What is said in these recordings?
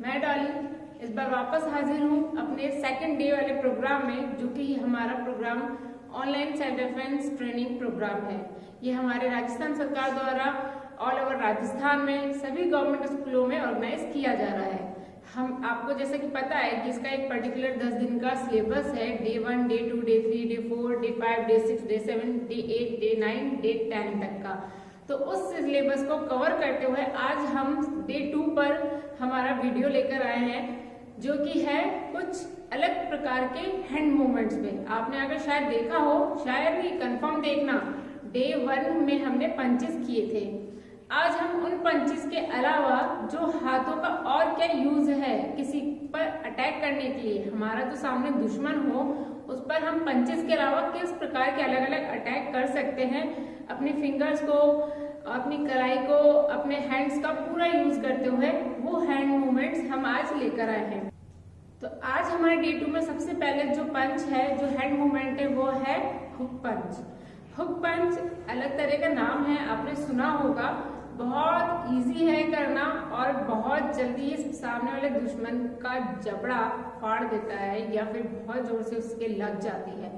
मैं डॉली इस बार वापस हाजिर हूँ अपने सेकंड डे वाले प्रोग्राम में, जो कि हमारा program online self defence training program है। ये हमारे राजस्थान सरकार द्वारा ऑल ओवर राजस्थान में सभी गवर्नमेंट स्कूलों में ऑर्गेनाइज किया जा रहा है। हम आपको जैसे कि पता है कि इसका एक पर्टिकुलर 10 दिन का सिलेबस है। Day 1, day 2, day 3, day 4, day 5, day 6, day 7, day 8, day 9, day 10 तक का। तो उस सिलेबस को कवर करते हुए आज हम डे 2 पर हमारा वीडियो लेकर आए हैं, जो कि है कुछ अलग प्रकार के हैंड मूवमेंट्स पे। आपने अगर शायद देखा हो, शायद ही कंफर्म देखना, डे 1 में हमने पंचेस किए थे। आज हम उन पंचेस के अलावा जो हाथों का और क्या यूज है किसी पर अटैक करने के लिए, हमारा जो सामने दुश्मन हो उस पर हम पंचेस के अलावा किस प्रकार के अलग अलग अटैक कर सकते हैं, अपने फिंगर्स को, अपनी कलाई को, अपने हैंड्स का पूरा यूज करते हुए वो हैंड मूवमेंट्स हम आज लेकर आए हैं। तो आज हमारे डे 2 में सबसे पहले जो पंच है, जो हैंड मूवमेंट है, वो है हुक पंच। हुक पंच अलग तरह का नाम है, आपने सुना होगा। बहुत इजी है करना और बहुत जल्दी सामने वाले दुश्मन का जबड़ा फाड़ देता है या फिर बहुत जोर से उसके लग जाती है।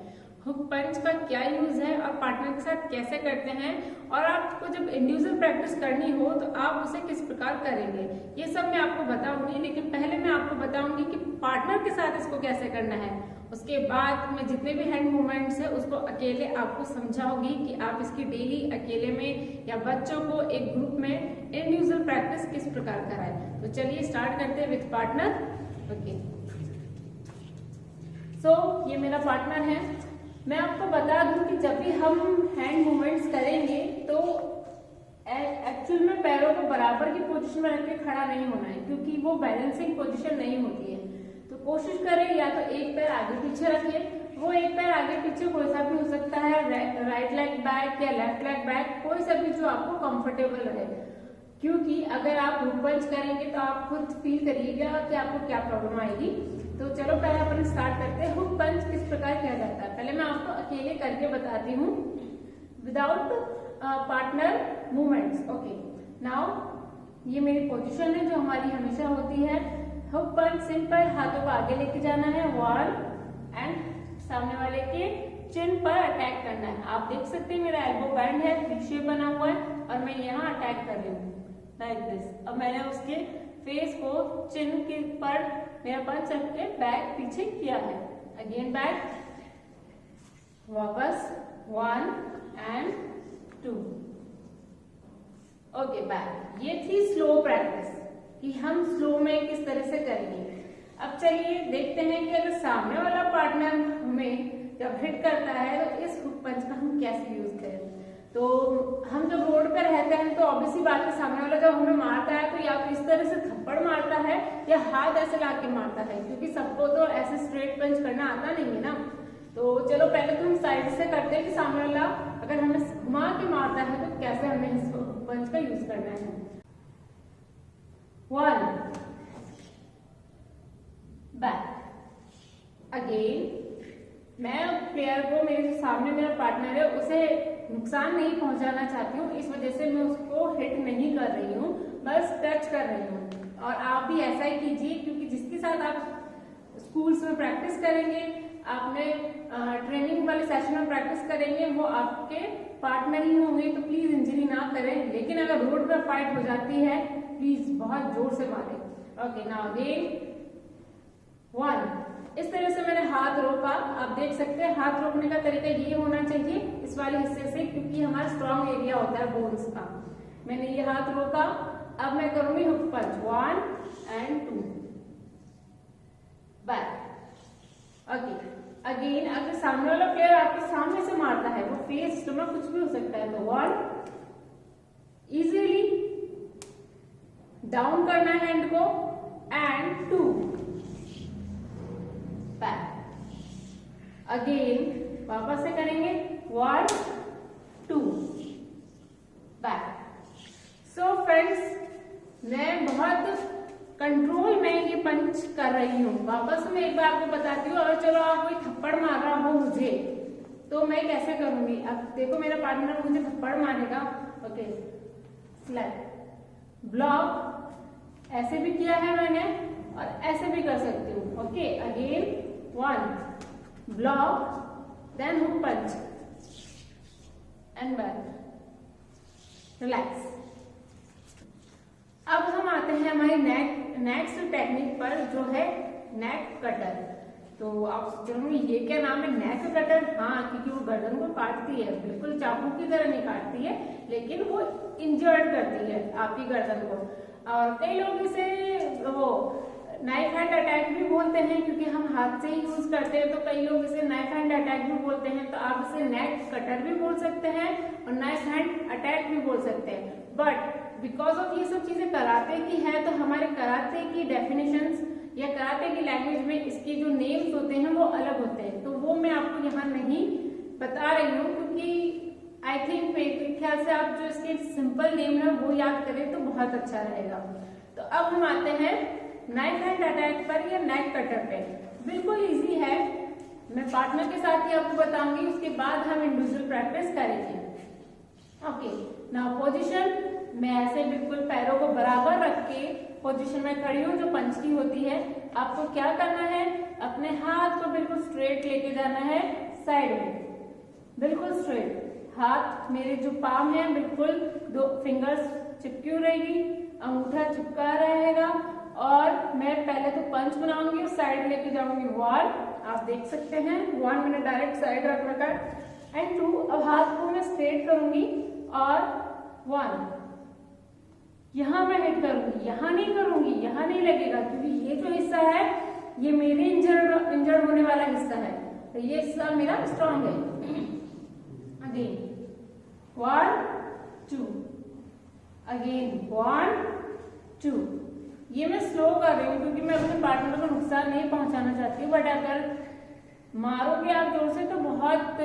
हुक पंच का क्या यूज है और पार्टनर के साथ कैसे करते हैं, और आपको जब इंडिविजुअल प्रैक्टिस करनी हो तो आप उसे किस प्रकार करेंगे, ये सब मैं आपको बताऊंगी। लेकिन पहले मैं आपको बताऊंगी कि पार्टनर के साथ इसको कैसे करना है। उसके बाद मैं जितने भी हैंड मूवमेंट्स है उसको अकेले आपको समझाऊंगी कि आप इसकी डेली अकेले में या बच्चों को एक ग्रुप में इंडिविजुअल प्रैक्टिस किस प्रकार कराएं। तो चलिए स्टार्ट करते हैं विद पार्टनर। ओके, सो ये मेरा पार्टनर है। मैं आपको बता दूं कि जब भी हम हैंड मूवमेंट्स करेंगे तो एक्चुअल में पैरों को बराबर की पोजीशन में रख के खड़ा नहीं होना है, क्योंकि वो बैलेंसिंग पोजीशन नहीं होती है। तो कोशिश करें या तो एक पैर आगे पीछे रखें, वो एक पैर आगे पीछे कोई सा भी हो सकता है, राइट लेग बैक या लेफ्ट लेग बैक, कोई सा भी जो आपको कंफर्टेबल रहे। क्योंकि अगर आप हुक पंच करेंगे तो आप खुद फील करिएगा कि आपको क्या प्रॉब्लम आएगी। तो चलो पहले अपन स्टार्ट करते हैं। हुक पंच किस प्रकार किया जाता है पहले मैं आपको अकेले करके बताती हूँ, without partner movements. Okay, now ये मेरी पोजीशन है जो हमारी हमेशा होती है। हुक पंच सिंपल, हाथों को आगे लेके जाना है, 1 एंड सामने वाले के चिन पर अटैक करना है। आप देख सकते हैं मेरा एल्बो बैंड है, वी शेप बना हुआ है और मैं यहाँ अटैक कर रही हूँ लाइक दिस। अब मैंने उसके फेस को चिन के पर मेरा पंच रख के बैक पीछे किया है। अगेन बैक, वापस 1 एंड 2। Okay back. ये थी स्लो प्रैक्टिस कि हम स्लो में किस तरह से करेंगे। अब चलिए देखते हैं कि अगर सामने वाला पार्टनर हमें जब हिट करता है तो इस हुक पंच का हम कैसे यूज करें। तो हम जब रोड पर रहते हैं तो ऑब्वियसली बात है, सामने वाला जब हमें मारता है तो या तो इस तरह से थप्पड़ मारता है या हाथ ऐसे लाके मारता है, क्योंकि सबको तो ऐसे स्ट्रेट पंच करना आता नहीं है ना। तो चलो पहले तो हम साइड से करते हैं कि सामने वाला अगर हमें घुमा के मारता है तो कैसे हमें इस पंच का यूज करना है। 1 बैक। अगेन मैं प्लेयर को, मेरे जो सामने मेरा पार्टनर है, उसे नुकसान नहीं पहुंचाना चाहती हूँ, इस वजह से मैं उसको हिट नहीं कर रही हूँ, बस टच कर रही हूँ। और आप भी ऐसा ही कीजिए, क्योंकि जिसके साथ आप स्कूल्स में प्रैक्टिस करेंगे, आपने ट्रेनिंग वाले सेशन में प्रैक्टिस करेंगे, वो आपके पार्टनर ही होंगे। तो प्लीज इंजरी ना करें, लेकिन अगर रोड पर फाइट हो जाती है प्लीज बहुत जोर से मारें। Okay, now again 1। इस तरह से मैंने हाथ रोका। आप देख सकते हैं हाथ रोकने का तरीका ये होना चाहिए इस वाले हिस्से से, क्योंकि हमारा स्ट्रॉन्ग एरिया होता है बोन्स का। मैंने ये हाथ रोका। अब मैं करूंगी hook punch, 1 and 2 back. Okay, again अगर सामने वाला प्लेयर आपके सामने से मारता है, वो फेस स्टमक कुछ भी हो सकता है, तो 1 इजीली डाउन करना है हैंड को एंड 2 बैक। अगेन वापस से करेंगे, 1 2 बैक। सो फ्रेंड्स, मैं बहुत कंट्रोल में ये पंच कर रही हूँ। वापस मैं एक बार आपको बताती हूँ, और चलो आप कोई थप्पड़ मार रहा हो मुझे तो मैं कैसे करूंगी। अब देखो मेरा पार्टनर मुझे थप्पड़ मारेगा। ओके, स्लैप, ब्लॉक, ऐसे भी किया है मैंने, और ऐसे भी कर सकती हूँ। Okay, again 1 block, then hook punch and back, relax. अब हम आते हैं हमारी नेक्स्ट टेक्निक पर, जो है नेक कटर। तो आप सोच रहे होंगे ये क्या नाम है, नेक कटर? हाँ, क्योंकि वो गर्दन को काटती है, बिल्कुल चाकू की तरह नहीं काटती है, लेकिन वो इंजर्ड करती है आपकी गर्दन को। और कई लोग इसे वो नाइफ हैंड अटैक भी बोलते हैं, क्योंकि हम हाथ से ही यूज करते हैं, तो कई लोग इसे नाइफ हैंड अटैक भी बोलते हैं। तो आप इसे नेक कटर भी बोल सकते हैं और नाइफ हैंड अटैक भी बोल सकते हैं। बट बिकॉज ऑफ ये सब चीजें कराटे की है, तो हमारे कराटे की डेफिनेशंस या कराटे की लैंग्वेज में इसके जो नेम्स होते हैं वो अलग होते हैं, तो वो मैं आपको यहाँ नहीं बता रही हूँ, क्योंकि आई थिंक मेरे ख्याल से आप जो इसके सिंपल नेम है वो याद करें तो बहुत अच्छा रहेगा। तो अब हम आते हैं नाइफ हैंड अटैक पर या नेक कटर पे। बिल्कुल इजी है, मैं पार्टनर के साथ ही आपको बताऊंगी, उसके बाद हम इंडिविजुअल प्रैक्टिस करेंगे। ओके, नाउ पोजीशन, मैं ऐसे बिल्कुल पैरों को बराबर रख के पोजीशन में खड़ी हूँ, जो पंच की होती है। आपको क्या करना है, अपने हाथ को बिल्कुल स्ट्रेट लेके जाना है साइड में, बिल्कुल स्ट्रेट। हाथ मेरे जो पाम है बिल्कुल 2 फिंगर्स चिपकी रहेगी, अंगूठा चिपका रहेगा, और मैं पहले तो पंच बनाऊंगी और साइड लेके जाऊंगी 1, आप देख सकते हैं 1 मैंने डायरेक्ट साइड रख रखा है, एंड 2, अब हाथ को मैं स्ट्रेट करूंगी और 1 यहां मैं हिट करूंगी, यहां नहीं करूंगी, यहां नहीं लगेगा, क्योंकि ये जो हिस्सा है ये मेरे इंजर्ड होने वाला हिस्सा है, तो ये हिस्सा मेरा स्ट्रांग है। Again 1 2, again 1 2। ये मैं स्लो कर रही हूँ क्योंकि मैं अपने पार्टनर को नुकसान नहीं पहुंचाना चाहती हूँ, बट अगर मारोगे आप जोर से तो बहुत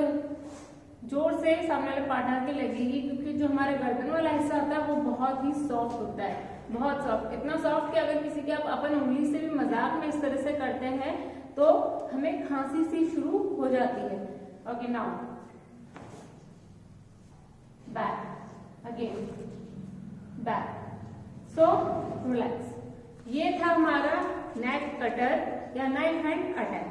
जोर से सामने वाले पार्टनर की लगेगी, क्योंकि जो हमारे गर्दन वाला हिस्सा होता है वो बहुत ही सॉफ्ट होता है, बहुत सॉफ्ट, इतना सॉफ्ट कि अगर किसी के आप अपन उंगली से भी मजाक में इस तरह से करते हैं तो हमें खांसी सी शुरू हो जाती है। Okay, now back, again back, so relax. ये था हमारा नेक कटर या नाइफ हैंड अटैक।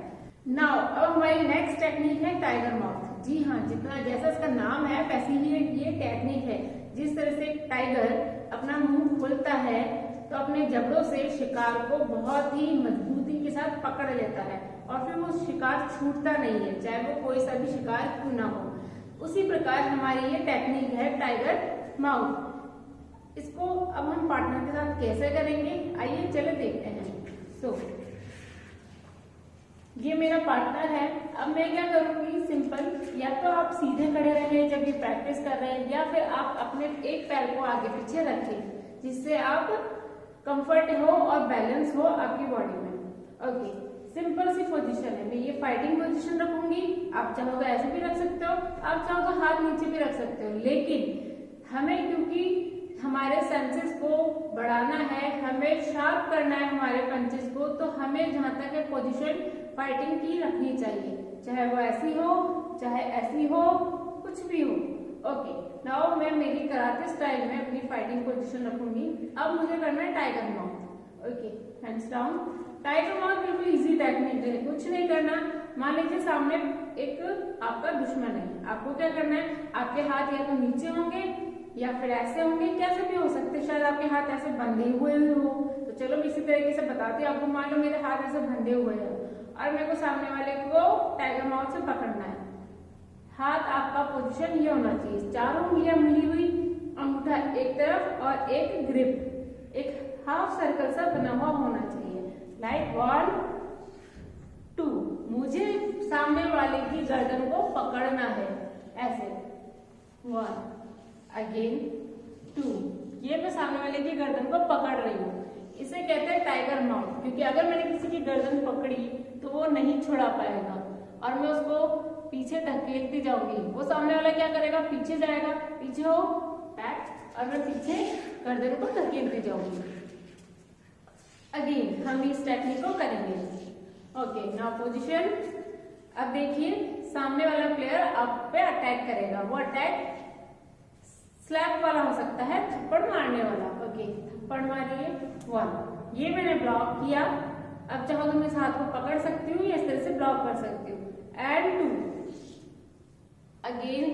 नाउ अब हमारी नेक्स्ट टेक्निक है टाइगर माउथ। जी हाँ, जितना जैसा इसका नाम है वैसी ही ये टेक्निक है। जिस तरह से टाइगर अपना मुंह खोलता है तो अपने जबड़ों से शिकार को बहुत ही मजबूती के साथ पकड़ लेता है और फिर वो शिकार छूटता नहीं है, चाहे वो कोई सा भी शिकार क्यों ना हो। उसी प्रकार हमारी ये टेक्निक है टाइगर माउथ। इसको अब हम पार्टनर के साथ कैसे करेंगे, आइए चले देखते हैं। ये मेरा पार्टनर है। अब मैं क्या करूंगी, सिंपल, या तो आप सीधे खड़े रहे जब ये प्रैक्टिस कर रहे हैं, या फिर आप अपने एक पैर को आगे पीछे रखें जिससे आप कंफर्ट हो और बैलेंस हो आपकी बॉडी में। ओके, सिंपल सी पोजीशन है। मैं ये फाइटिंग पोजीशन रखूंगी, आप चाहो तो ऐसे भी रख सकते हो, आप चाहो तो हाथ नीचे भी रख सकते हो, लेकिन हमें क्योंकि हमारे सेंसेस को बढ़ाना है, हमें शार्प करना है हमारे पंचेस को, तो हमें जहां तक है पोजीशन फाइटिंग की रखनी चाहिए, चाहे वो ऐसी हो चाहे ऐसी हो, कुछ भी हो। ओके, नाउ मैं मेरी कराटे स्टाइल में अपनी फाइटिंग पोजीशन रखूंगी। अब मुझे करना है tiger mouth. Okay, hands down. Tiger mouth बिल्कुल इजी टेक्निक है, कुछ नहीं करना। मान लीजिए सामने एक आपका दुश्मन है, आपको क्या करना है, आपके हाथ या तो नीचे होंगे या फिर ऐसे होंगे, कैसे भी हो सकते, शायद आपके हाथ ऐसे बंधे हुए हो, तो चलो मैं इसी तरीके से बताती हूँ आपको। मान लो मेरे हाथ ऐसे बंधे हुए हैं और मेरे को सामने वाले को टाइगर माउथ से पकड़ना है। हाथ आपका पोजीशन ये होना चाहिए, चारों उंगलियां मिली हुई, अंगूठा एक तरफ और एक ग्रिप, एक हाफ सर्कल सा बना हुआ होना चाहिए, लाइक 1 2। मुझे सामने वाले की गर्दन को पकड़ना है ऐसे, 1 अगेन 2। ये मैं सामने वाले की गर्दन को पकड़ रही हूँ, इसे कहते हैं टाइगर माउथ। क्योंकि अगर मैंने किसी की गर्दन पकड़ी तो वो नहीं छुड़ा पाएगा और मैं उसको पीछे धकेलती जाऊंगी, वो सामने वाला क्या करेगा, पीछे जाएगा, पीछे हो बैक, और मैं पीछे गर्दन को धकेलती जाऊंगी। अगेन हम इस टेक्निक को करेंगे। Okay, now position. अब देखिए सामने वाला प्लेयर आप पे अटैक करेगा, वो अटैक स्लैप वाला हो सकता है, थप्पड़ मारने वाला। ओके, थप्पड़ मारिए 1, ये मैंने ब्लॉक किया अब चाहो तो मैं इस हाथ को पकड़ सकती हूँ या इस तरह से ब्लॉक कर सकती हूँ। And 2, again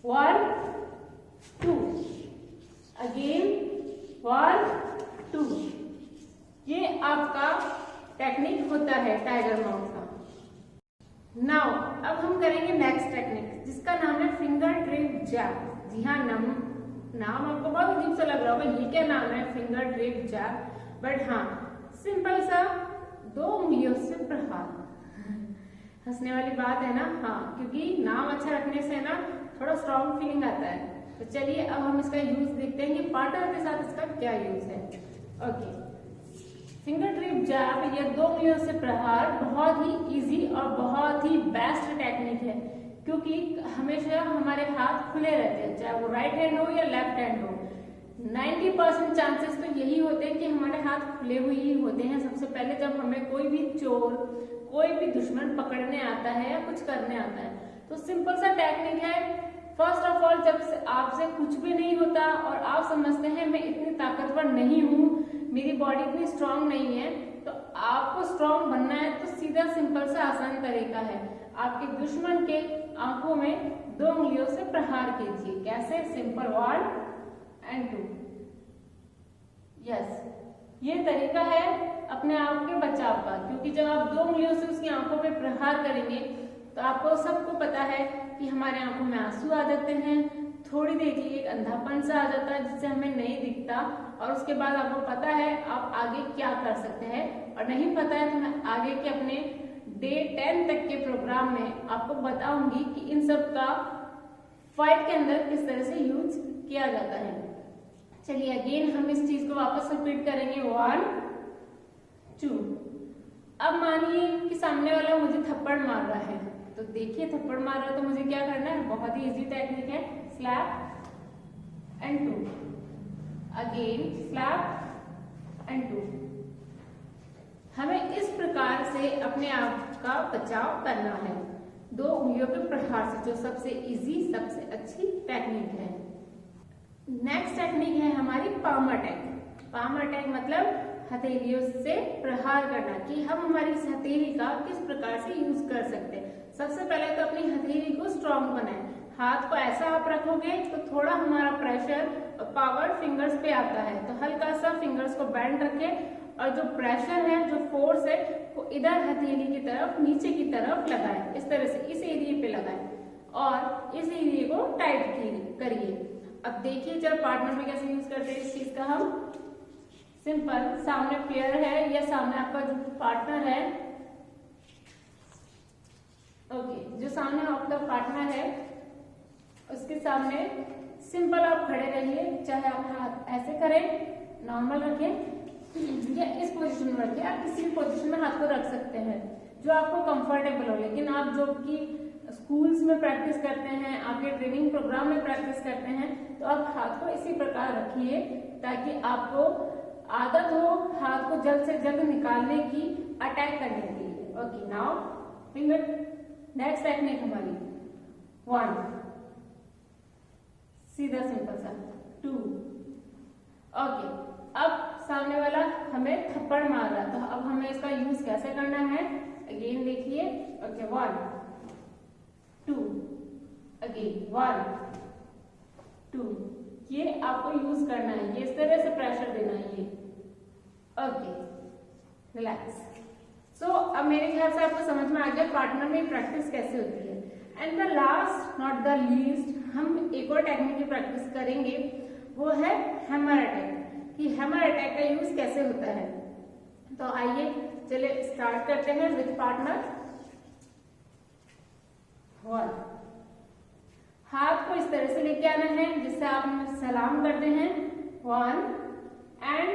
1 2, again 1 2। ये आपका टेक्निक होता है टाइगर माउथ का। नाउ अब हम करेंगे नेक्स्ट टेक्निक जिसका नाम है फिंगर ट्रिप जैब। जी हाँ, नाम आपको बहुत अजीब सा लग रहा होगा, ये क्या नाम है फिंगर ट्रिप जैब, बट हाँ सिंपल सा 2 उंगलियों से प्रहार। हंसने वाली बात है ना, हाँ, क्योंकि नाम अच्छा रखने से ना थोड़ा स्ट्रॉन्ग फीलिंग आता है। तो चलिए अब हम इसका यूज देखते हैं कि पार्टनर के साथ इसका क्या यूज है। ओके, फिंगर ट्रिप जैब या 2 उंगलियों से प्रहार बहुत ही इजी और बहुत ही बेस्ट टेक्निक है, क्योंकि हमेशा हमारे हाथ खुले रहते हैं, चाहे वो राइट हैंड हो या लेफ्ट हैंड हो। 90% चांसेस तो यही होते हैं कि हमारे हाथ खुले हुए ही होते हैं। सबसे पहले जब हमें कोई भी चोर, कोई भी दुश्मन पकड़ने आता है या कुछ करने आता है, तो सिंपल सा टेक्निक है। फर्स्ट ऑफ ऑल, जब आपसे कुछ भी नहीं होता और आप समझते हैं मैं इतनी ताकतवर नहीं हूँ, मेरी बॉडी इतनी स्ट्रांग नहीं है, तो आपको स्ट्रांग बनना है तो सीधा सिंपल सा आसान तरीका है, आपके दुश्मन के आंखों में 2 उंगलियों से प्रहार कीजिए। कैसे? Simple 1 and 2। यस, ये तरीका है अपने आप के बचाव का, क्योंकि जब आप 2 उंगलियों से उसकी आंखों पे प्रहार करेंगे तो आपको सबको पता है कि हमारे आंखों में आंसू आ जाते हैं, थोड़ी देर के लिए एक अंधापन सा आ जाता है जिससे हमें नहीं दिखता, और उसके बाद आपको पता है आप आगे क्या कर सकते हैं, और नहीं पता है तो मैं आगे के अपने डे 10 तक के प्रोग्राम में आपको बताऊंगी कि इन सब का फाइट के अंदर किस तरह से यूज किया जाता है। चलिए अगेन हम इस चीज को वापस रिपीट करेंगे 1 2। अब मानिए कि सामने वाला मुझे थप्पड़ मार रहा है, तो देखिए थप्पड़ मार रहा है तो मुझे क्या करना है, बहुत ही इजी टेक्निक है, slap and 2, again slap and 2। हमें इस प्रकार से अपने आप का बचाव करना है 2 उंगलियों के प्रहार से, जो सबसे इजी, सबसे अच्छी टेक्निक है। नेक्स्ट टेक्निक है हमारी पाम अटैक। पाम अटैक मतलब हथेलियों से प्रहार करना, कि हम हमारी इस हथेली का किस प्रकार से यूज कर सकते हैं। सबसे पहले तो अपनी हथेली को स्ट्रॉन्ग बनाएं। हाथ को ऐसा आप रखोगे तो थोड़ा हमारा प्रेशर और पावर फिंगर्स पे आता है, तो हल्का सा फिंगर्स को बैंड रखें और जो प्रेशर है, जो फोर्स है, वो इधर हथेली की तरफ, नीचे की तरफ लगाएं। इस तरह से इस एरिया पे लगाएं और इस एरिया को टाइट करिए। अब देखिए जब पार्टनर में कैसे यूज करते हैं इस चीज का, हम सिंपल सामने पेयर है या सामने आपका जो पार्टनर है, ओके, जो सामने आपका पार्टनर है उसके सामने सिंपल आप खड़े रहिए, चाहे आप हाथ ऐसे करें, नॉर्मल रखें या इस पोजीशन में रखें, आप किसी भी पोजीशन में हाथ को रख सकते हैं जो आपको कंफर्टेबल हो। लेकिन आप जो कि स्कूल्स में प्रैक्टिस करते हैं, आपके ट्रेनिंग प्रोग्राम में प्रैक्टिस करते हैं, तो आप हाथ को इसी प्रकार रखिए ताकि आपको आदत हो हाथ को जल्द से जल्द निकालने की, अटैक करने के लिए। Okay, now finger, next technique हमारी 1, सीधा सिंपल सा 2। ओके, अब सामने वाला हमें थप्पड़ मार रहा है, तो अब हमें इसका यूज कैसे करना है, अगेन देखिए। ओके, 1 2, अगेन 1 2, ये आपको यूज करना है, ये इस तरह से प्रेशर देना है ये। Okay, relax. सो अब मेरे ख्याल से आपको समझ में आ गया पार्टनर में प्रैक्टिस कैसे होती है। And the last not the least, हम एक और टेक्निक की प्रैक्टिस करेंगे, वो है हैमर अटैक, कि हैमर अटैक का यूज कैसे होता है। तो आइए चलिए स्टार्ट करते हैं विद पार्टनर। 1, हाथ को इस तरह से लेके आना है जिससे आप सलाम करते हैं, 1 एंड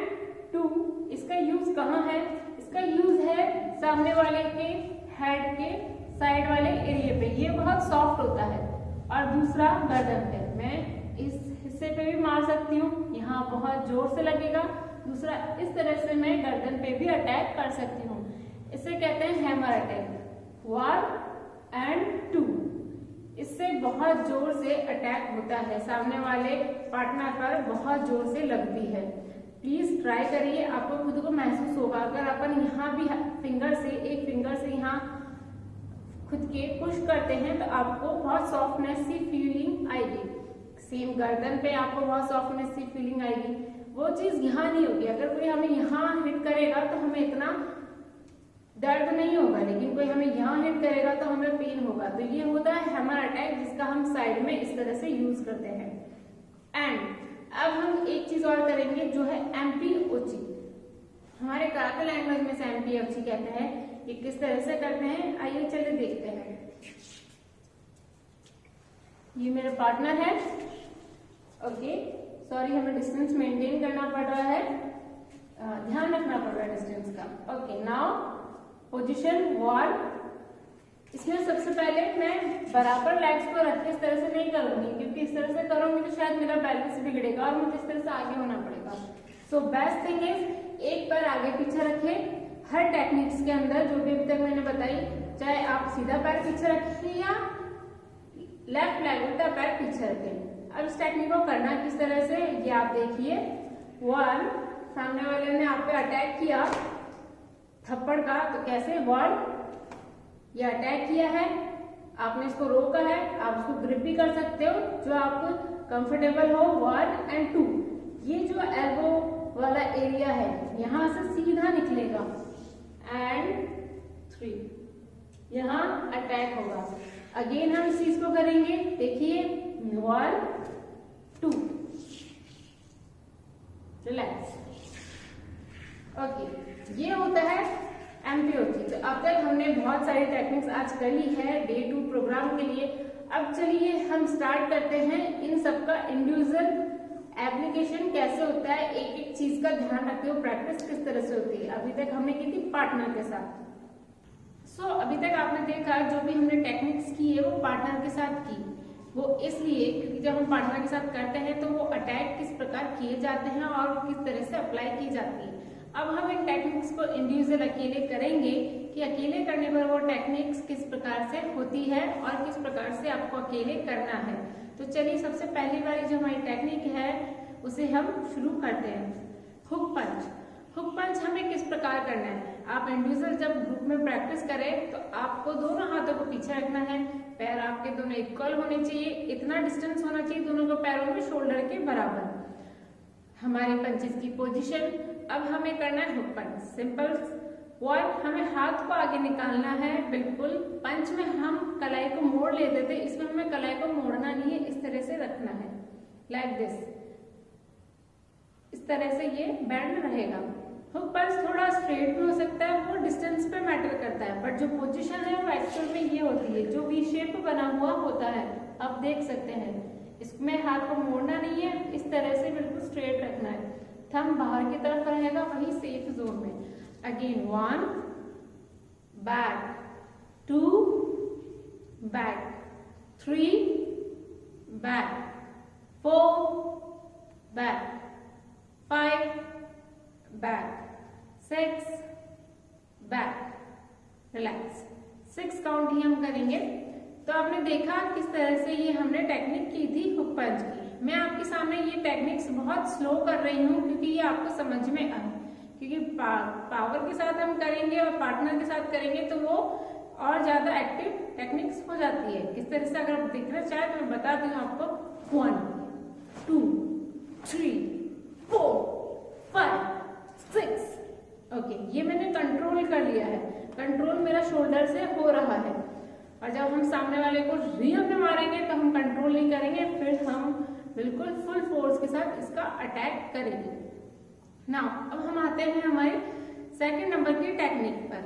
2। इसका यूज कहाँ है, इसका यूज है सामने वाले के हेड के साइड वाले एरिया पे, ये बहुत सॉफ्ट होता है। और दूसरा गर्दन पे, मैं इस हिस्से पे भी मार सकती हूँ, यहाँ बहुत जोर से लगेगा। दूसरा इस तरह से मैं गर्दन पे भी अटैक कर सकती हूँ, इसे कहते हैं हैमर अटैक। 1 एंड 2, इससे बहुत जोर से अटैक होता है, सामने वाले पार्टनर पर बहुत जोर से लगती है। प्लीज ट्राई करिए, आपको खुद को महसूस होगा। अगर अपन यहाँ भी एक फिंगर से यहाँ खुद के पुश करते हैं तो आपको बहुत सॉफ्टनेस सी फीलिंग आएगी। सेम गर्दन पे आपको बहुत सॉफ्टनेस सी फीलिंग आएगी, वो चीज यहाँ नहीं होगी। अगर कोई हमें यहाँ हिट करेगा तो हमें इतना दर्द नहीं होगा, लेकिन कोई हमें यहाँ हिट करेगा तो हमें पेन होगा। तो ये होता है हैमर अटैक, जिसका हम साइड में इस तरह से यूज करते हैं। एंड अब हम एक चीज और करेंगे जो है एमपीओची। हमारे कराटे लैंग्वेज में से एमपीओची कहते हैं। ये किस तरह से करते हैं आइए चलिए देखते हैं। ये मेरा पार्टनर है, ओके, सॉरी हमें डिस्टेंस मेंटेन करना पड़ रहा है, ध्यान रखना पड़ रहा है डिस्टेंस का। Okay, now position 1। इसमें सबसे पहले मैं बराबर लेग्स को रख के इस तरह से नहीं करूंगी, क्योंकि इस तरह से करूंगी तो शायद मेरा बैलेंस बिगड़ेगा और मुझे इस तरह से आगे होना पड़ेगा। सो बेस्ट थिंग इज एक पैर आगे पीछे रखें। हर टेक्निक्स के अंदर जो भी अभी तक मैंने बताई, चाहे आप सीधा पैर पीछे रखें या लेफ्ट लेग उल्टा पैर पीछे रखें। अब इस टेक्निक को करना किस तरह से, ये आप देखिए। 1, सामने वाले ने आप पे अटैक किया थप्पड़ का, तो कैसे 1, ये अटैक किया है, आपने इसको रोका है, आप इसको ग्रिप भी कर सकते हो जो आपको कंफर्टेबल हो। 1 एंड 2, ये जो एल्बो वाला एरिया है यहां से सीधा निकलेगा। एंड 3, यहां अटैक होगा। अगेन हम इस चीज को करेंगे, देखिए 1 2, रिलैक्स। ओके, ये होता है एमपीओची। तो अब तक हमने बहुत सारी टेक्निक्स आज कर ली है डे 2 प्रोग्राम के लिए। अब चलिए हम स्टार्ट करते हैं इन सबका इंडिविजुअल एप्लीकेशन कैसे होता है, एक एक चीज का ध्यान रखते हुए प्रैक्टिस किस तरह से होती है। अभी तक हमने की थी पार्टनर के साथ। अभी तक आपने देखा जो भी हमने टेक्निक्स की है वो पार्टनर के साथ की। वो इसलिए क्योंकि जब हम पार्टनर के साथ करते हैं तो वो अटैक किस प्रकार किए जाते हैं और किस तरह से अप्लाई की जाती है। अब हम इन टेक्निक्स को इंडिविजुअल अकेले करेंगे कि अकेले करने पर वो टेक्निक्स किस प्रकार से होती है और किस प्रकार से आपको अकेले करना है। तो चलिए सबसे पहली वाली जो हमारी टेक्निक है उसे हम शुरू करते हैं। हुक पंच। हुक पंच हमें किस प्रकार करना है, आप इंडिविजुअल जब ग्रुप में प्रैक्टिस करें तो आपको दोनों हाथों को पीछे रखना है, पैर आपके दोनों इक्वल होने चाहिए, इतना डिस्टेंस होना चाहिए दोनों के पैरों में शोल्डर के बराबर। हमारी पंचेस की पोजीशन, अब हमें करना है हुक पंच। सिंपल 1, हमें हाथ को आगे निकालना है बिल्कुल। पंच में हम कलाई को मोड़ लेते थे, इसमें हमें कलाई को मोड़ना नहीं है, इस तरह से रखना है लाइक दिस। इस तरह से ये बैंड रहेगा। हुक पंच थोड़ा स्ट्रेट भी हो सकता है, वो डिस्टेंस पे मैटर करता है, बट जो पोजीशन है वो एक्चुअल में ये होती है, जो वी शेप बना हुआ होता है आप देख सकते हैं। इसमें हाथ को मोड़ना नहीं है, इस तरह से बिल्कुल स्ट्रेट रखना है, थंब बाहर की तरफ रहेगा वही सेफ जोन में। Again 1 back, 2 back, 3 back, 4 back, 5 back, 6 back, relax. 6 count ही हम करेंगे। तो आपने देखा किस तरह से ये हमने टेक्निक की थी हुक पंच की। मैं आपके सामने ये टेक्निक्स बहुत स्लो कर रही हूँ क्योंकि ये आपको समझ में आए, क्योंकि पावर के साथ हम करेंगे और पार्टनर के साथ करेंगे तो वो और ज्यादा एक्टिव टेक्निक्स हो जाती है। किस तरह से अगर आप देखना चाहे तो मैं बताती हूँ आपको। 1 2 3 4 5 6। ओके, ये मैंने कंट्रोल कर लिया है, कंट्रोल मेरा शोल्डर से हो रहा है। और जब हम सामने वाले को रियल में मारेंगे तो हम कंट्रोल नहीं करेंगे, फिर हम बिल्कुल फुल फोर्स के साथ इसका अटैक करेंगे। नाउ अब हम आते हैं हमारे सेकंड नंबर की टेक्निक पर,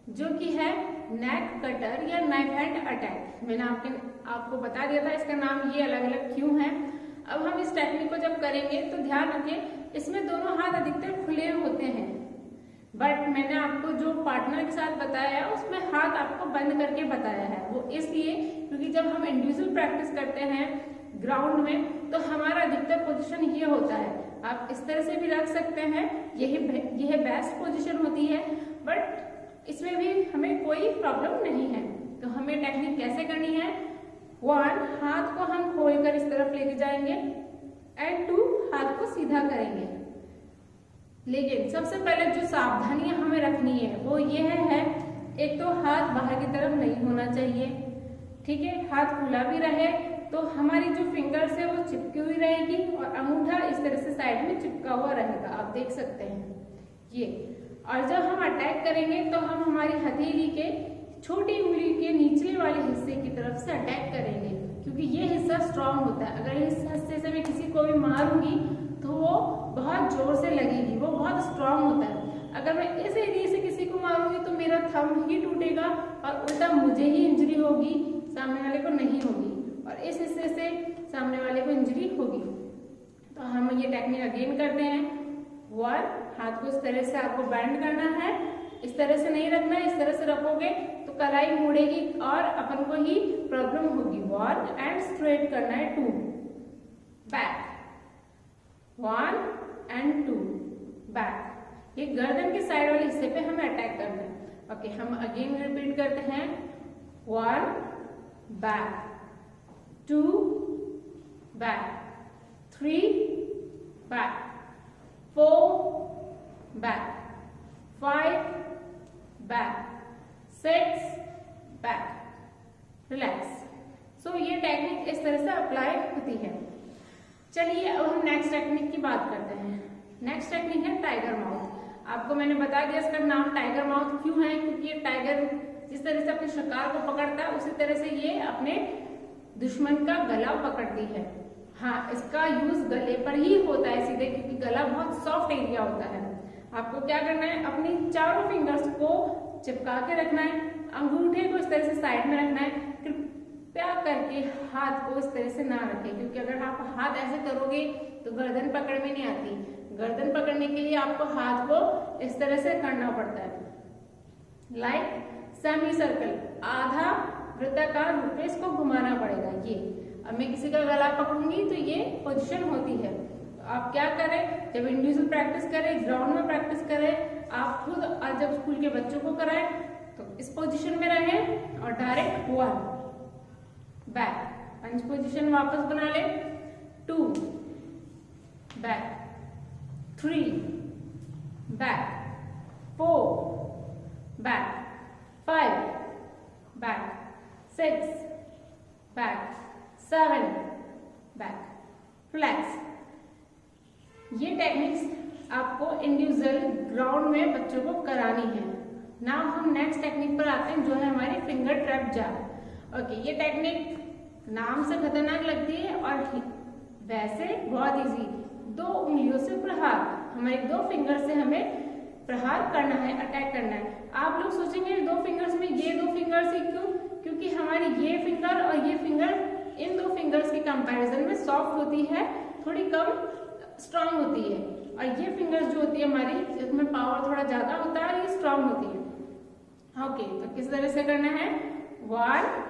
जो कि है नेक कटर या नाइफ हैंड अटैक। मैंने आपको बता दिया था इसका नाम ये अलग अलग क्यों है। अब हम इस टेक्निक को जब करेंगे तो ध्यान रखें इसमें दोनों हाथ अधिकतर खुले होते हैं, बट मैंने आपको जो पार्टनर के साथ बताया है उसमें हाथ आपको बंद करके बताया है। वो इसलिए क्योंकि जब हम इंडिविजुअल प्रैक्टिस करते हैं ग्राउंड में तो हमारा अधिकतर पोजीशन ये होता है। आप इस तरह से भी रख सकते हैं, यह बेस्ट पोजीशन होती है, बट इसमें भी हमें कोई प्रॉब्लम नहीं है। तो हमें टेक्निक कैसे करनी है, 1 हाथ को हम खोलकर इस तरफ लेके जाएंगे एंड 2 हाथ को सीधा करेंगे। लेकिन सबसे पहले जो सावधानियां हमें रखनी है वो ये है, एक तो हाथ बाहर की तरफ नहीं होना चाहिए, ठीक है, हाथ खुला भी रहे तो हमारी जो फिंगर्स है वो चिपकी हुई रहेगी और अंगूठा इस तरह से साइड में चिपका हुआ रहेगा, आप देख सकते हैं ये। और जब हम अटैक करेंगे तो हम हमारी हथेली के छोटी उंगली के निचले वाले हिस्से की तरफ से अटैक करेंगे, क्योंकि ये हिस्सा स्ट्रांग होता है। अगर इस हिस्से से मैं किसी को भी मारूंगी तो वो बहुत जोर से लगेगी, वो बहुत स्ट्रांग होता है। अगर मैं इस एरिया से किसी को मारूंगी तो मेरा थंब ही टूटेगा और उल्टा मुझे ही इंजरी होगी, सामने वाले को नहीं होगी, और इस हिस्से से सामने वाले को इंजरी होगी। तो हम ये टेक्निक अगेन करते हैं। 1, हाथ को इस तरह से आपको बैंड करना है, इस तरह से नहीं रखना है, इस तरह से रखोगे तो कलाई मुड़ेगी और अपन को ही प्रॉब्लम होगी। 1 एंड स्ट्रेट करना है। 2 बैक, 1 एंड 2 बैक। ये गर्दन के साइड वाले हिस्से पे हमें अटैक करना है। ओके, हम अगेन रिपीट करते हैं। 1 back, 2 back, 3 back, 4 back, 5 back, 6 back, relax. So ये टेक्निक इस तरह से अप्लाई होती है। चलिए अब हम नेक्स्ट टेक्निक की बात करते हैं। नेक्स्ट टेक्निक है टाइगर माउथ। आपको मैंने बता दिया इसका नाम टाइगर माउथ क्यों है, क्योंकि ये टाइगर जिस तरह से अपने शिकार को पकड़ता है उसी तरह से ये अपने दुश्मन का गला पकड़ती है। हाँ, इसका यूज गले पर ही होता है सीधे, क्योंकि गला बहुत सॉफ्ट एरिया होता है। आपको क्या करना है, अपनी चारों फिंगर्स को चिपका के रखना है, अंगूठे को इस तरह से साइड में रखना है। कृपया करके हाथ को इस तरह से ना रखें, क्योंकि अगर आप हाथ ऐसे करोगे तो गर्दन पकड़ में नहीं आती। गर्दन पकड़ने के लिए आपको हाथ को इस तरह से करना पड़ता है, लाइक सेमी सर्कल, आधा वृत्ताकार रूप में इसको घुमाना पड़ेगा। ये अब मैं किसी का गला पकड़ूंगी तो ये पोजीशन होती है। तो आप क्या करें, जब इंडिविजुअल प्रैक्टिस करें, ग्राउंड में प्रैक्टिस करें, आप खुद और जब स्कूल के बच्चों को कराएं तो इस पोजीशन में रहें और डायरेक्ट 1 बैक, पंच पोजीशन वापस बना ले। 2 back, 3 back, 4 back, 5 back, 6 back, 7 back, relax. ये टेक्निक्स आपको इंडिविजुअल ग्राउंड में बच्चों को करानी है। नाउ हम नेक्स्ट टेक्निक पर आते हैं, जो है हमारी फिंगर ट्रैप जैब। ओके, ये टेक्निक नाम से खतरनाक लगती है और वैसे बहुत इजी। 2 उंगलियों से प्रहार, हमारे 2 फिंगर से हमें प्रहार करना है, अटैक करना है। आप लोग सोचेंगे 2 फिंगर्स में ये 2 फिंगर्स ही क्यों, क्योंकि हमारी ये फिंगर और ये फिंगर इन 2 फिंगर्स के कंपैरिजन में सॉफ्ट होती है, थोड़ी कम स्ट्रांग होती है, और ये फिंगर्स जो होती है हमारी, इसमें पावर थोड़ा ज्यादा होता है और ये स्ट्रांग होती है। ओके, तो किस तरह से करना है, 1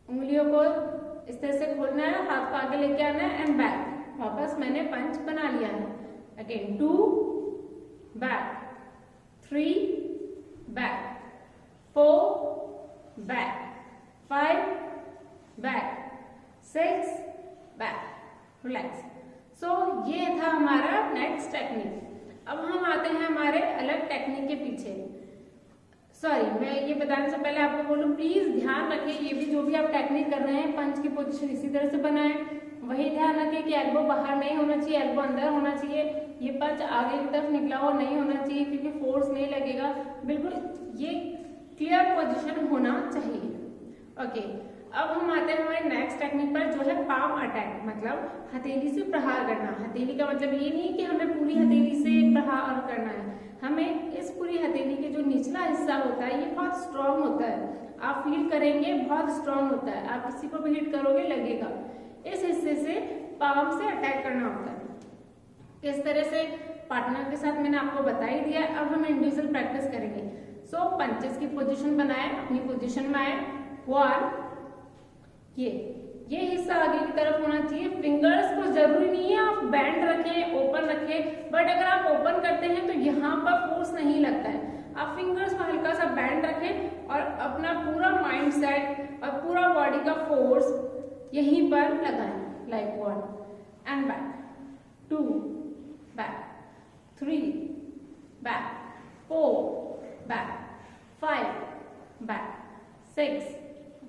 उंगलियों को इस तरह से खोलना है, हाथ को आगे लेके आना है एंड बैक, वापस मैंने पंच बना लिया है। Again 2 back, 3 back, 4 back, 5 back, 6 back, relax. So ये था हमारा नेक्स्ट टेक्निक। अब हम आते हैं हमारे अलग टेक्निक के पीछे। सॉरी, मैं ये बताने से पहले आपको बोलूं, प्लीज ध्यान रखें, ये भी जो भी आप टेक्निक कर रहे हैं, पंच की पोजीशन इसी तरह से बनाएं। वही ध्यान रखें कि एल्बो बाहर नहीं होना चाहिए, एल्बो अंदर होना चाहिए। ये पंच आगे की तरफ निकला हुआ नहीं होना चाहिए, क्योंकि फोर्स नहीं लगेगा। बिल्कुल ये क्लियर पोजीशन होना चाहिए। ओके, अब हम आते हैं हमारे नेक्स्ट टेक्निक पर, जो है पाम अटैक, मतलब हथेली से प्रहार करना। हथेली का मतलब ये नहीं कि हमें पूरी हथेली से प्रहार करना है, हमें इस पूरी हथेली के जो निचला हिस्सा होता है ये बहुत स्ट्रांग होता है। आप फील करेंगे बहुत स्ट्रांग होता है, आप किसी को भी हिट करोगे लगेगा। इस हिस्से से पाम से अटैक करना होता है। किस तरह से, पार्टनर के साथ मैंने आपको बता ही दिया। अब हम इंडिविजुअल प्रैक्टिस करेंगे। सो पंचेस की पोजीशन बनाए, अपनी पोजीशन में आए। 1, ये हिस्सा आगे की तरफ होना चाहिए। फिंगर्स को जरूरी नहीं है आप बैंड रखें, ओपन रखें, बट अगर आप ओपन करते हैं तो यहाँ पर फोर्स नहीं लगता है। आप फिंगर्स को हल्का सा बैंड रखें और अपना पूरा माइंड सेट और पूरा बॉडी का फोर्स यहीं पर लगाएं। Like 1 and back, 2 back, 3 back, 4 back, 5 back, 6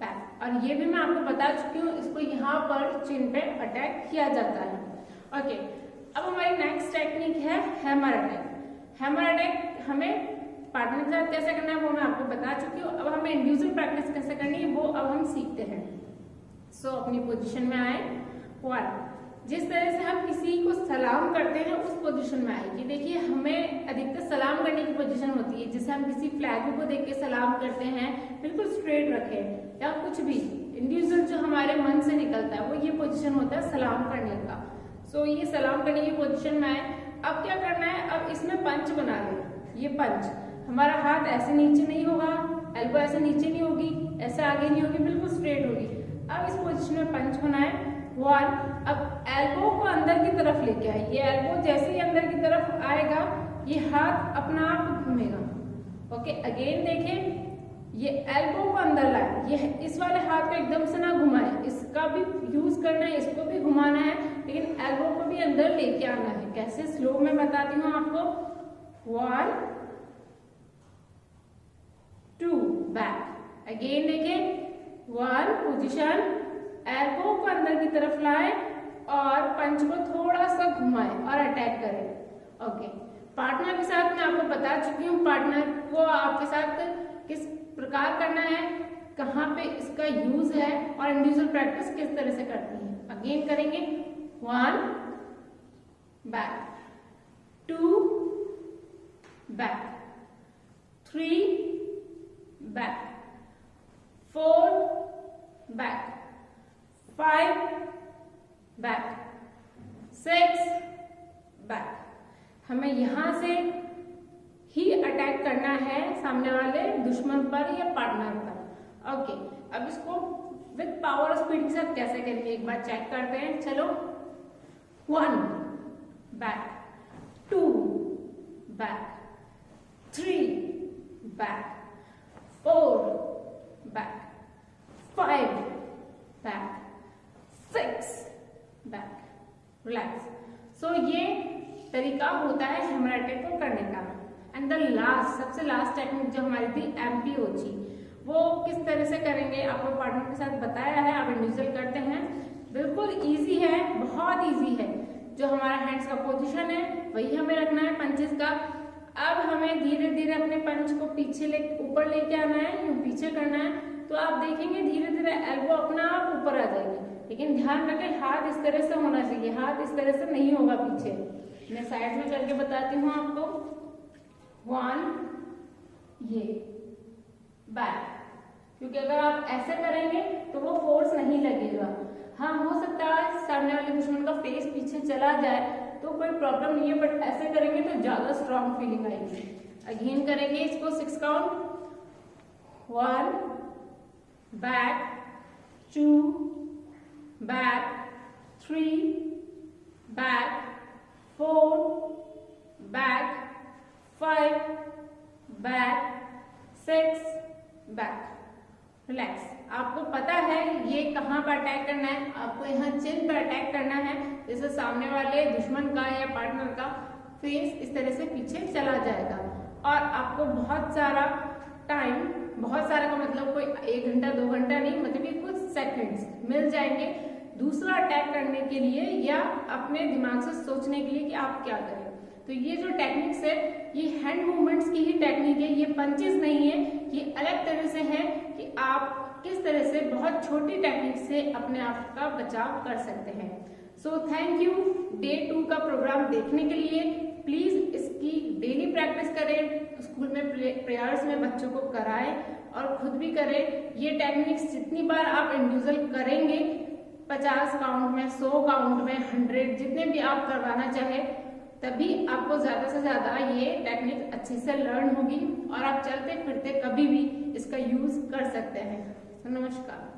back। और ये भी मैं आपको बता चुकी हूँ, इसको यहाँ पर चिन पे अटैक किया जाता है। ओके, अब हमारी नेक्स्ट टेक्निक है हैमर अटैक। हैमर अटैक हमें पार्टनर के साथ कैसे करना है वो मैं आपको बता चुकी हूँ। अब हमें इंडिविजुअल प्रैक्टिस कैसे करनी है वो अब हम सीखते हैं। सो अपनी पोजीशन में आए। 1, जिस तरह से हम किसी को सलाम करते हैं उस पोजीशन में आएगी। देखिए, हमें अधिकतर सलाम करने की पोजीशन होती है, जिसे हम किसी फ्लैग को देख के सलाम करते हैं, बिल्कुल स्ट्रेट रखें या कुछ भी इंडिविजुअल जो हमारे मन से निकलता है वो ये पोजीशन होता है सलाम करने का। सो ये सलाम करने की पोजीशन में आए। अब क्या करना है, अब इसमें पंच बना लें। ये पंच, हमारा हाथ ऐसे नीचे नहीं होगा, एल्बो ऐसे नीचे नहीं होगी, ऐसे आगे नहीं होगी, बिल्कुल स्ट्रेट होगी। अब इस पोजीशन में पंच बनाए। 1, अब एल्बो को अंदर की तरफ लेके आए। ये एल्बो जैसे ही अंदर की तरफ आएगा ये हाथ अपना आप घूमेगा। ओके, अगेन देखें, ये एल्बो को अंदर लाए। ये इस वाले हाथ को एकदम से ना घुमाए, इसका भी यूज करना है, इसको भी घुमाना है, लेकिन एल्बो को भी अंदर लेके आना है। कैसे, स्लो में बताती हूँ आपको। 1, 2 बैक। अगेन देखें, 1 पोजीशन, एल्बो को अंदर की तरफ लाए और पंच को थोड़ा सा घुमाए और अटैक करें। ओके, पार्टनर के साथ मैं आपको बता चुकी हूँ पार्टनर को आपके साथ किस प्रकार करना है, कहाँ पे इसका यूज है और इंडिविजुअल प्रैक्टिस किस तरह से करती है। अगेन करेंगे। 1 back, 2 back, 3 back, 4 back, 5 back, 6 back. हमें यहां से ही अटैक करना है सामने वाले दुश्मन पर या पार्टनर पर। ओके, अब इसको विद पावर और स्पीड के साथ कैसे करेंगे एक बार चेक करते हैं। चलो, 1 back, 2 back, 3 back, 4 back, 5 back, 6 back. Relax. So ये तरीका होता है हैमर अटैक को करने का। एंड द लास्ट, सबसे लास्ट टेक्निक जो हमारी थी MPOG, वो किस तरह से करेंगे आपको पार्टनर के साथ बताया है। आप इंडिविजुअल करते हैं, बिल्कुल इजी है, बहुत इजी है। जो हमारा हैंड्स का पोजीशन है वही हमें रखना है पंचेस का। अब हमें धीरे धीरे अपने पंच को पीछे ऊपर लेके आना है, यूं पीछे करना है। तो आप देखेंगे धीरे धीरे एल्बो अपना आप ऊपर आ जाएगी, लेकिन ध्यान रखें हाथ इस तरह से होना चाहिए, हाथ इस तरह से नहीं होगा पीछे। मैं साइड में करके बताती हूँ आपको। 1 ये बैक, क्योंकि अगर आप ऐसे करेंगे तो वो फोर्स नहीं लगेगा। हाँ, हो सकता है सामने वाले दुश्मन का फेस पीछे चला जाए तो कोई प्रॉब्लम नहीं है, बट ऐसे करेंगे तो ज्यादा स्ट्रॉन्ग फीलिंग आएगी। अगेन करेंगे इसको 6 count. 1 back, 2 back, 3 back, 4 back, 5 back, 6 back. Relax. आपको पता है ये कहाँ पर अटैक करना है, आपको यहाँ चिन पर अटैक करना है। जैसे सामने वाले दुश्मन का या पार्टनर का फेस इस तरह से पीछे चला जाएगा और आपको बहुत सारा टाइम, बहुत सारा का मतलब कोई 1 घंटा 2 घंटा नहीं, मतलब कि कुछ सेकंड्स मिल जाएंगे दूसरा अटैक करने के लिए या अपने दिमाग से सोचने के लिए कि आप क्या करें। तो ये जो टेक्निक्स है ये हैंड मूवमेंट्स की ही टेक्निक है, ये पंचेस नहीं है। ये अलग तरह से है कि आप किस तरह से बहुत छोटी टेक्निक से अपने आप का बचाव कर सकते हैं। सो थैंक यू डे 2 का प्रोग्राम देखने के लिए। प्लीज इसकी डेली प्रैक्टिस करें, स्कूल में प्रेयर्स में बच्चों को कराएं और खुद भी करें। ये टेक्निक्स जितनी बार आप इंडिविजुअल करेंगे, 50 काउंट में, 100 काउंट में, 100, जितने भी आप करवाना चाहे, तभी आपको ज्यादा से ज्यादा ये टेक्निक अच्छे से लर्न होगी और आप चलते फिरते कभी भी इसका यूज कर सकते हैं। नमस्कार।